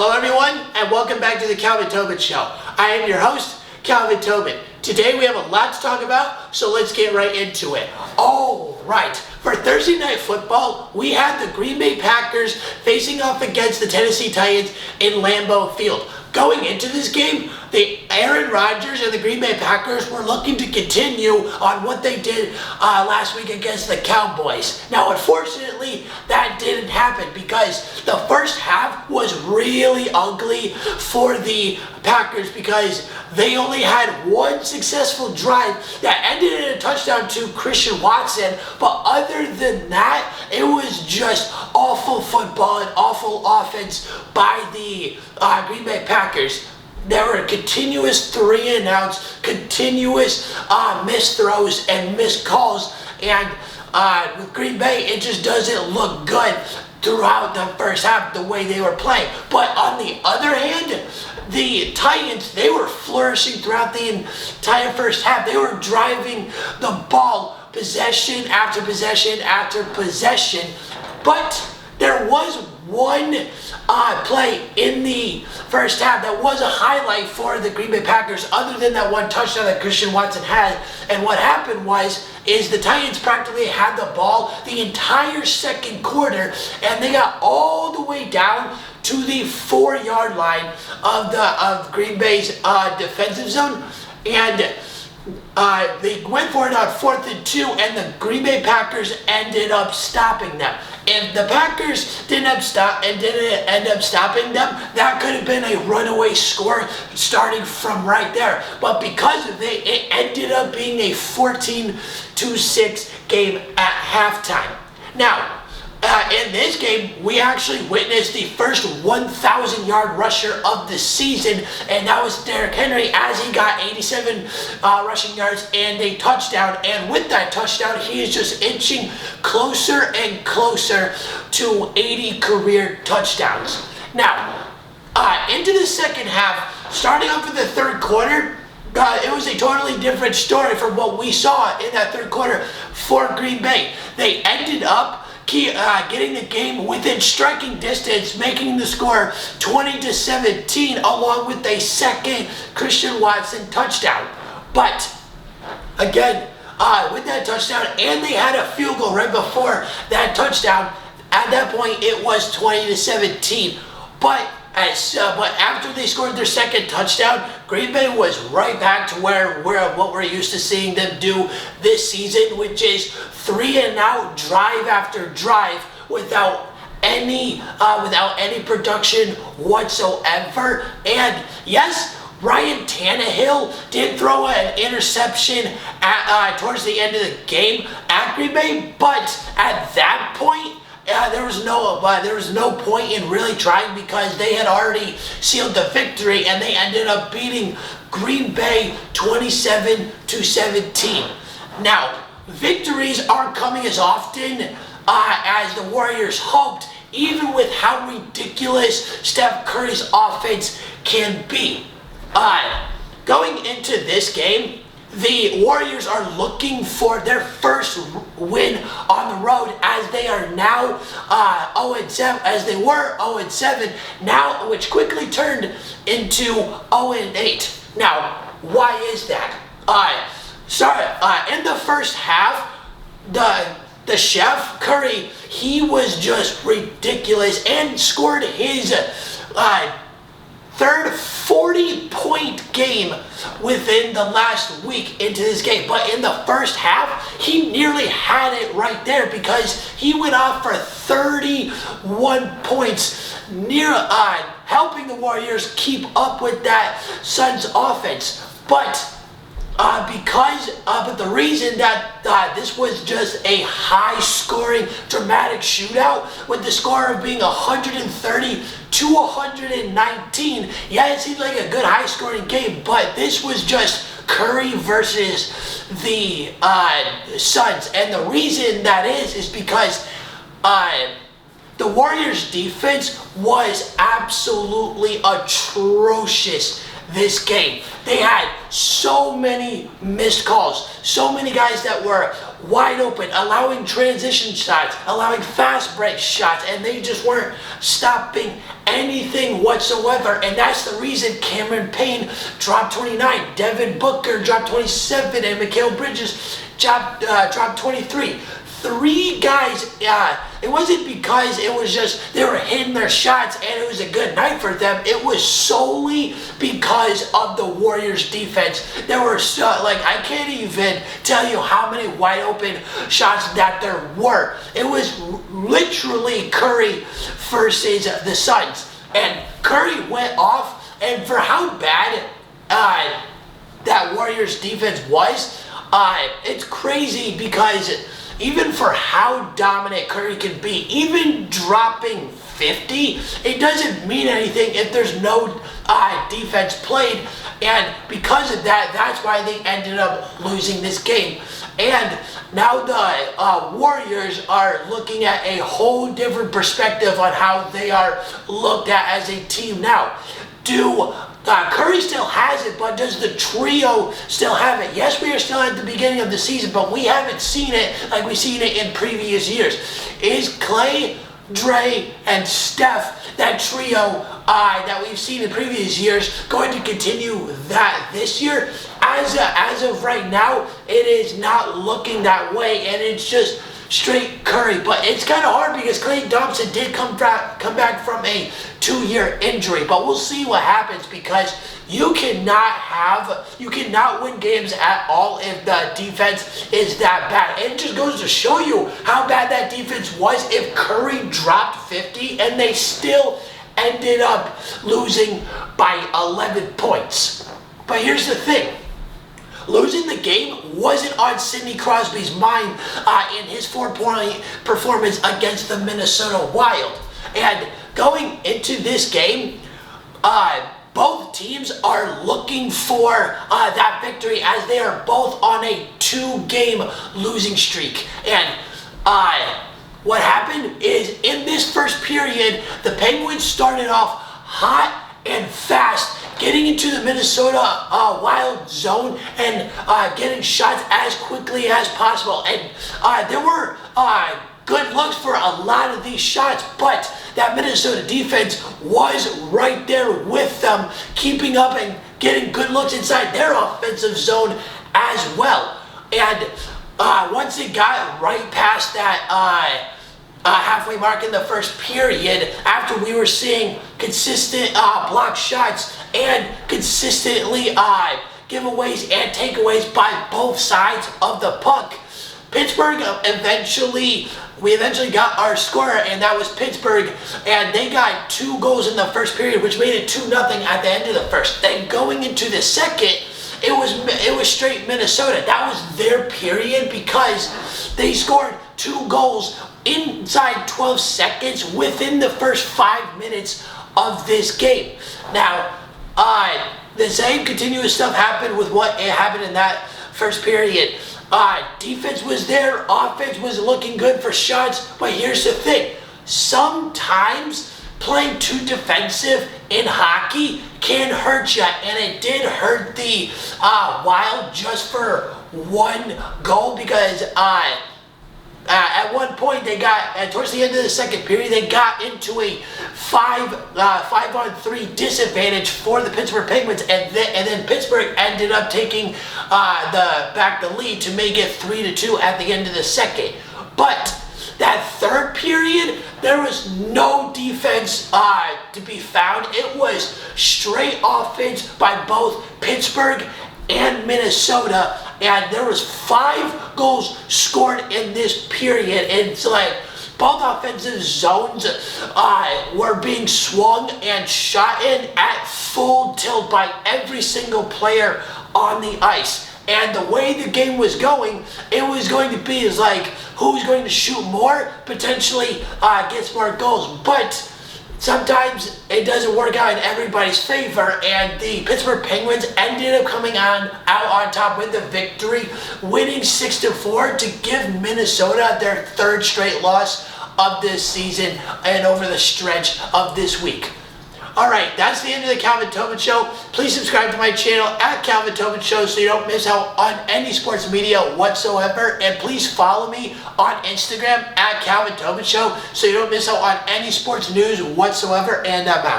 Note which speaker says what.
Speaker 1: Hello everyone, and welcome back to the Calvin Tobin Show. I am your host, Calvin Tobin. Today we have a lot to talk about, so let's get right into it. All right, for Thursday Night Football, we had the Green Bay Packers facing off against the Tennessee Titans in Lambeau Field. Going into this game, the Aaron Rodgers and the Green Bay Packers were looking to continue on what they did last week against the Cowboys. Now, unfortunately, that didn't happen because the first half was really ugly for the Packers because they only had one successful drive that ended in a touchdown to Christian Watson. But other than that, it was just awful football and awful offense by the Green Bay Packers. There were continuous 3-and-outs, continuous missed throws and missed calls, and with Green Bay, it just doesn't look good throughout the first half the way they were playing. But on the other hand, the Titans, they were flourishing throughout the entire first half. They were driving the ball possession after possession after possession, but there was one play in the first half that was a highlight for the Green Bay Packers other than that one touchdown that Christian Watson had. And what happened is the Titans practically had the ball the entire second quarter, and they got all the way down to the 4-yard line of Green Bay's defensive zone, and they went for it on 4th and 2, and the Green Bay Packers ended up stopping them. If the Packers didn't end up stopping them, that could have been a runaway score starting from right there. But because of it, it ended up being a 14-6 game at halftime. Now, in this game, we actually witnessed the first 1,000-yard rusher of the season, and that was Derrick Henry, as he got 87 rushing yards and a touchdown. And with that touchdown, he is just inching closer and closer to 80 career touchdowns. Now, into the second half, starting off in the third quarter, it was a totally different story from what we saw in that third quarter for Green Bay. They ended up getting the game within striking distance, making the score 20-17, along with a second Christian Watson touchdown. But again, with that touchdown, and they had a field goal right before that touchdown. At that point, it was 20-17. But after they scored their second touchdown, Green Bay was right back to what we're used to seeing them do this season, which is 3-and-out drive after drive without any production whatsoever. And yes, Ryan Tannehill did throw an interception towards the end of the game at Green Bay, but at that point, there was no point in really trying because they had already sealed the victory, and they ended up beating Green Bay 27-17. Now, victories aren't coming as often as the Warriors hoped, even with how ridiculous Steph Curry's offense can be. Going into this game, the Warriors are looking for their first win on the road, as they are now 0-7, as they were 0-7 now, which quickly turned into 0-8. Now, why is that? In the first half, the chef Curry, he was just ridiculous and scored his third 40-point game within the last week into this game. But in the first half, he nearly had it right there because he went off for 31 points, helping the Warriors keep up with that Suns offense. But the reason that this was just a high-scoring, dramatic shootout, with the score of being 130-119. Yeah, it seemed like a good high-scoring game, but this was just Curry versus the Suns. And the reason that is because the Warriors' defense was absolutely atrocious this game. They had so many missed calls, so many guys that were wide open, allowing transition shots, allowing fast break shots, and they just weren't stopping anything whatsoever. And that's the reason Cameron Payne dropped 29, Devin Booker dropped 27, and Mikal Bridges dropped 23. Three guys, it wasn't because it was just they were hitting their shots and it was a good night for them. It was solely because of the Warriors defense. There were I can't even tell you how many wide open shots that there were. It was literally Curry versus the Suns. And Curry went off, and for how bad that Warriors defense was, it's crazy because even for how dominant Curry can be, even dropping 50, it doesn't mean anything if there's no defense played. And because of that, that's why they ended up losing this game. And now the Warriors are looking at a whole different perspective on how they are looked at as a team now. Curry still has it, but does the trio still have it? Yes, we are still at the beginning of the season, but we haven't seen it like we've seen it in previous years. Is Clay, Dre, and Steph, that trio that we've seen in previous years, going to continue that this year? As of right now, it is not looking that way, and it's just straight Curry. But it's kind of hard because Klay Thompson did come back from a 2-year injury. But we'll see what happens, because you cannot win games at all if the defense is that bad. And it just goes to show you how bad that defense was if Curry dropped 50 and they still ended up losing by 11 points. But here's the thing. Losing the game wasn't on Sidney Crosby's mind in his 4-point performance against the Minnesota Wild. And going into this game, both teams are looking for that victory, as they are both on a 2-game losing streak. And what happened is, in this first period, the Penguins started off hot and fast, getting into the Minnesota Wild zone and getting shots as quickly as possible. And there were good looks for a lot of these shots, but that Minnesota defense was right there with them, keeping up and getting good looks inside their offensive zone as well. And once it got right past that halfway mark in the first period, after we were seeing consistent block shots and consistently giveaways and takeaways by both sides of the puck, Pittsburgh we eventually got our scorer, and that was Pittsburgh, and they got 2 goals in the first period, which made it 2-0 at the end of the first. Then going into the second, it was straight Minnesota. That was their period, because they scored 2 goals inside 12 seconds within the first 5 minutes of this game. Now, the same continuous stuff happened with what happened in that first period. Defense was there, offense was looking good for shots, but here's the thing. Sometimes playing too defensive in hockey can hurt you, and it did hurt the Wild just for 1 goal, because at one point they got, towards the end of the second period, they got into a 5-on-3 disadvantage for the Pittsburgh Penguins, and then Pittsburgh ended up taking the lead to make it 3-2 at the end of the second. But that third period, there was no defense to be found. It was straight offense by both Pittsburgh and Minnesota, and there was 5 goals scored in this period. And it's like both offensive zones were being swung and shot in at full tilt by every single player on the ice. And the way the game was going, it was going to be who's going to shoot more, potentially gets more goals. But sometimes it doesn't work out in everybody's favor, and the Pittsburgh Penguins ended up coming out on top with the victory, winning 6-4 to give Minnesota their 3rd straight loss of this season and over the stretch of this week. Alright, that's the end of the Calvin Tobin Show. Please subscribe to my channel at Calvin Tobin Show so you don't miss out on any sports media whatsoever. And please follow me on Instagram at Calvin Tobin Show so you don't miss out on any sports news whatsoever. And I'm out.